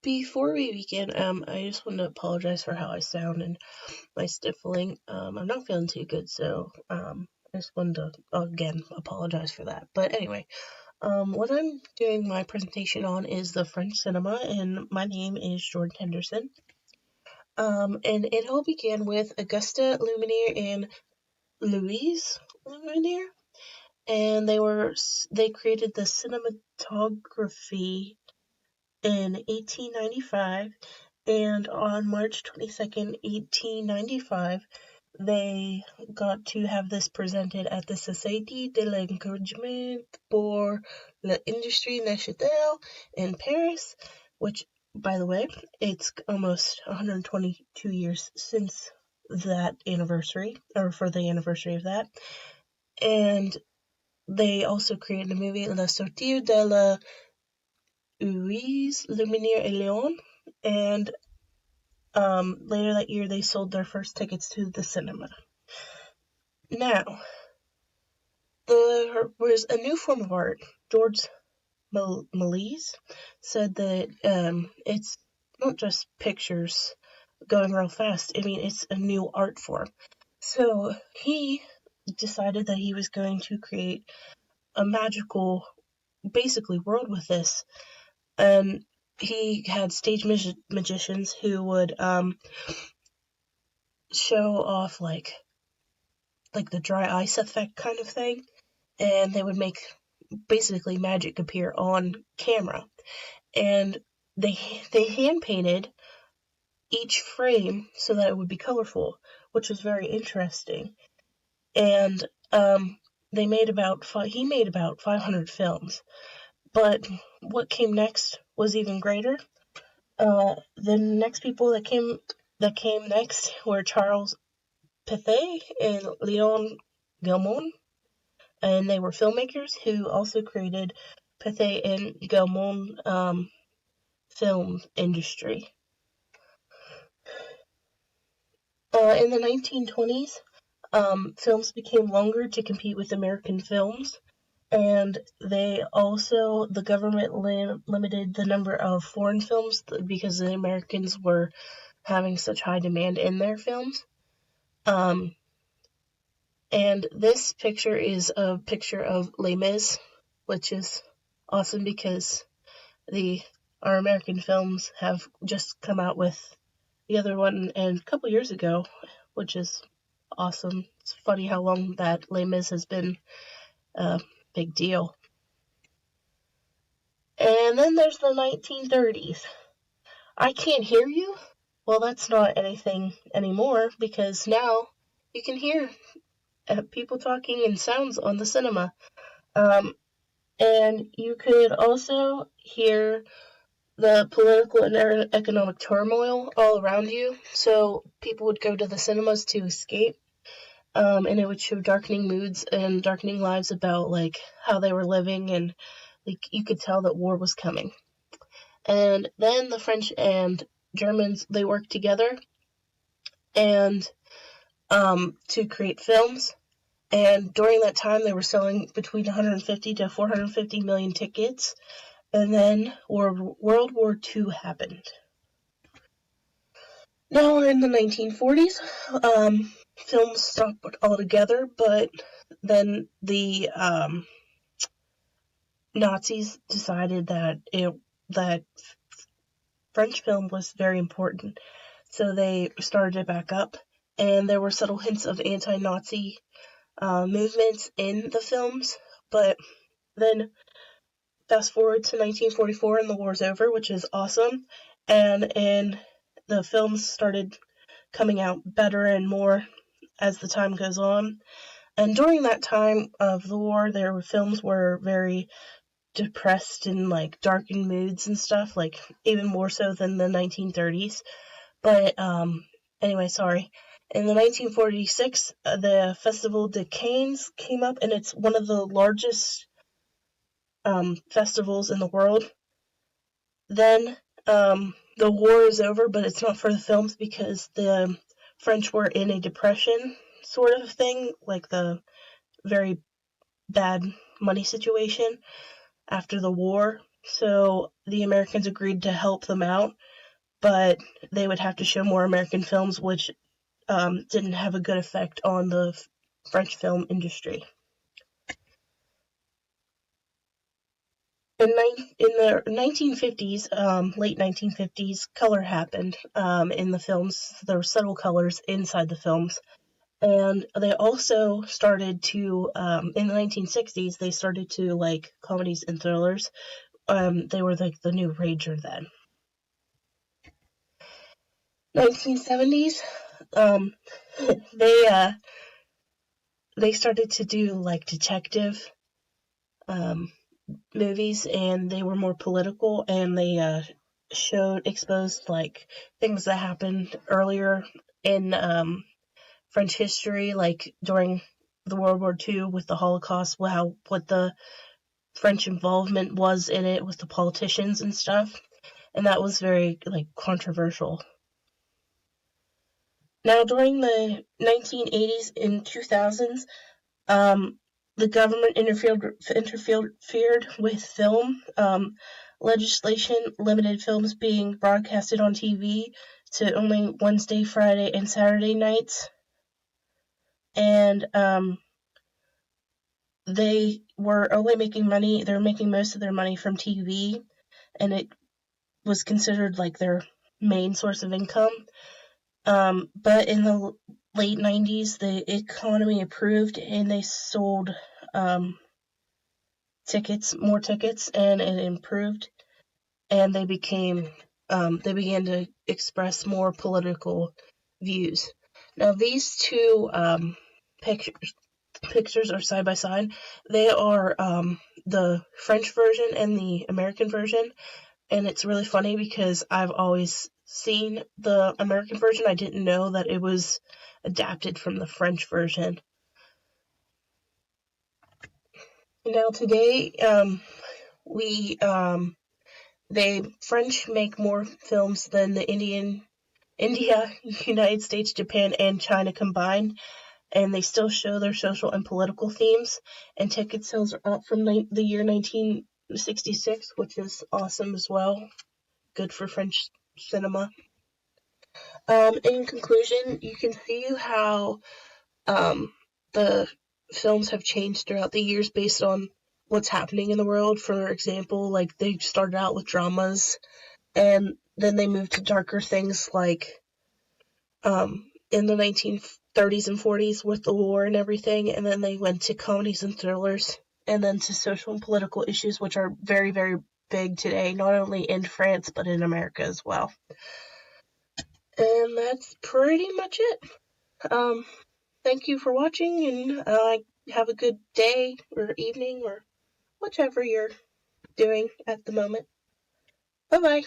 Before we begin, I just want to apologize for how I sound and my sniffling. I'm not feeling too good, so I just wanted to again apologize for that. But anyway, what I'm doing my presentation on is the French cinema, and my name is Jordan Henderson. And it all began with Auguste Lumière and Louise Lumière, and they created the cinematography in 1895, and on March 22nd, 1895, they got to have this presented at the Société de l'Encouragement pour l'Industrie Nationale in Paris, which, by the way, it's almost 122 years since that anniversary, or for the anniversary of that. And they also created a movie, La Sortie de la Louise Lumière et Léon, and later that year they sold their first tickets to the cinema. Now, there was a new form of art. George Méliès said that it's not just pictures going real fast. I mean, it's a new art form. So he decided that he was going to create a magical, basically, world with this. And he had stage magicians who would show off like the dry ice effect kind of thing, and they would make basically magic appear on camera. And they hand painted each frame so that it would be colorful, which was very interesting. And he made about 500 films. But what came next was even greater. The next people that came next were Charles Péthey and Léon Gaumont, and they were filmmakers who also created Péthey and Gaumont film industry. In the 1920s, films became longer to compete with American films, and the government limited the number of foreign films because the Americans were having such high demand in their films. And this picture is a picture of Les Mis, which is awesome because our American films have just come out with the other one and a couple years ago, which is awesome. It's funny how long that Les Mis has been a big deal. And then there's the 1930s. I can't hear you? Well, that's not anything anymore, because now you can hear people talking and sounds on the cinema. And you could also hear the political and economic turmoil all around you. So people would go to the cinemas to escape. And it would show darkening moods and darkening lives about like how they were living, and like you could tell that war was coming. And then the French and Germans, they worked together and to create films. And during that time, they were selling between 150 to 450 million tickets. And then World War II happened. Now we're in the 1940s. Films stopped altogether, but then the Nazis decided that French film was very important, so they started it back up, and there were subtle hints of anti-Nazi movements in the films. But then fast forward to 1944 and the war's over, which is awesome, and the films started coming out better and more as the time goes on. And during that time of the war, films were very depressed and like darkened moods and stuff, like even more so than the 1930s. But anyway, sorry. In the 1946, the Festival de Cannes came up, and it's one of the largest festivals in the world. Then the war is over, but it's not for the films because the French were in a depression sort of thing, like the very bad money situation after the war. so the Americans agreed to help them out, but they would have to show more American films, which didn't have a good effect on the French film industry. In the 1950s, late 1950s, color happened in the films. There were subtle colors inside the films. And they also started to, in the 1960s, they started to like comedies and thrillers. They were like the new rager then. 1970s, they started to do like detective movies, and they were more political, and they exposed like things that happened earlier in French history, like during the World War II with the Holocaust, what the French involvement was in it with the politicians and stuff, and that was very like controversial. Now, during the 1980s and 2000s, the government interfered with film legislation, limited films being broadcasted on TV to only Wednesday, Friday, and Saturday nights. And they were only making money. They were making most of their money from TV, and it was considered like their main source of income. But in the late 90s, the economy improved, and they sold more tickets, and it improved, and they began to express more political views. Now, these two pictures are side by side. They are the French version and the American version, and it's really funny because I've always seen the American version. I didn't know that it was adapted from the French version. Now today, French make more films than the India, United States, Japan, and China combined, and they still show their social and political themes, and ticket sales are up from the year 1966, which is awesome as well. Good for French cinema. In conclusion, you can see how the films have changed throughout the years based on what's happening in the world. For example, like they started out with dramas, and then they moved to darker things like in the 1930s and 40s with the war and everything, and then they went to comedies and thrillers, and then to social and political issues, which are very, very big today, not only in France, but in America as well. And that's pretty much it. Thank you for watching, and have a good day or evening or whatever you're doing at the moment. Bye-bye.